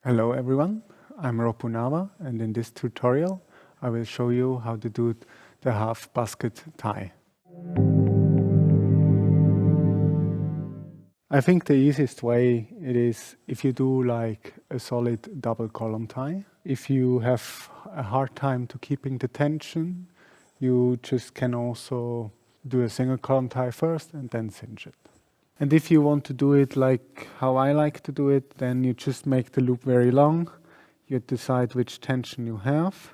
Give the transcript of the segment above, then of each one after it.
Hello everyone, I'm Ropunawa, and in this tutorial I will show you how to do the half basket tie. I think the easiest way it is if you do like a solid double column tie. If you have a hard time to keeping the tension, you just can also do a single column tie first and then cinch it. And if you want to do it like how I like to do it, then you just make the loop very long. You decide which tension you have.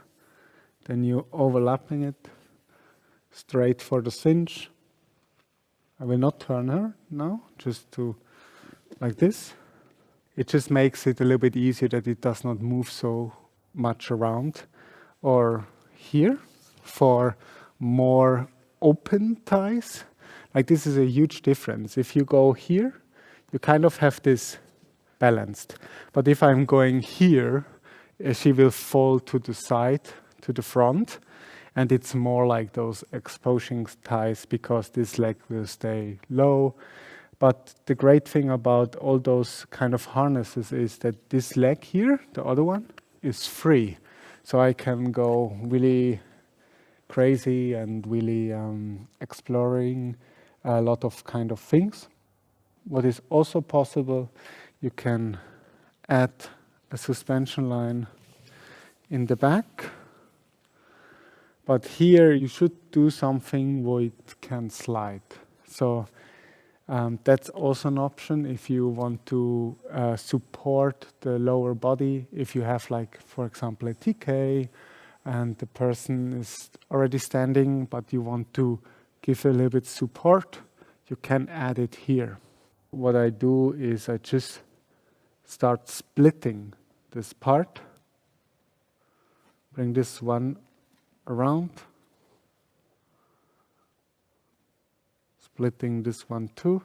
Then you overlapping it straight for the cinch. I will not turn her now, just to like this. It just makes it a little bit easier that it does not move so much around. Or here for more open ties. Like this is a huge difference. If you go here, you kind of have this balanced. But if I'm going here, she will fall to the side, to the front. And it's more like those exposing ties because this leg will stay low. But the great thing about all those kind of harnesses is that this leg here, the other one, is free. So I can go really crazy and really exploring a lot of kind of things. What is also possible, you can add a suspension line in the back. But here you should do something where it can slide. So that's also an option if you want to support the lower body. If you have like, for example, a TK and the person is already standing, but you want to give a little bit support, you can add it here. What I do is I just start splitting this part, bring this one around, splitting this one too,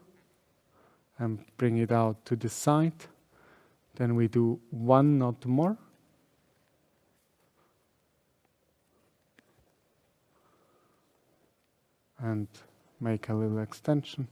and bring it out to the side. Then we do one knot more. And make a little extension.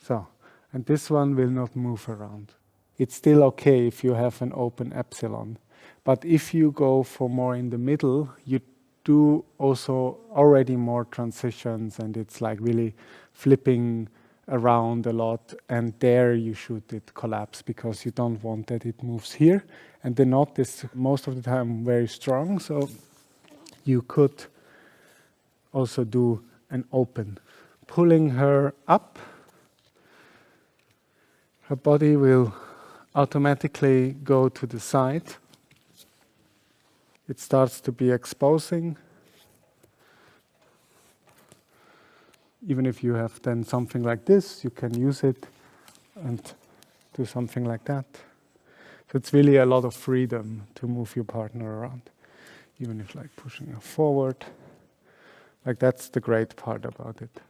So, and this one will not move around. It's still okay if you have an open epsilon. But if you go for more in the middle, you do also already more transitions and it's like really flipping around a lot. And there you should it collapse because you don't want that it moves here. And the knot is most of the time very strong. So you could also do an open. Pulling her up, her body will automatically go to the side. It starts to be exposing. Even if you have then something like this, you can use it and do something like that. So it's really a lot of freedom to move your partner around, even if like pushing her forward. Like that's the great part about it.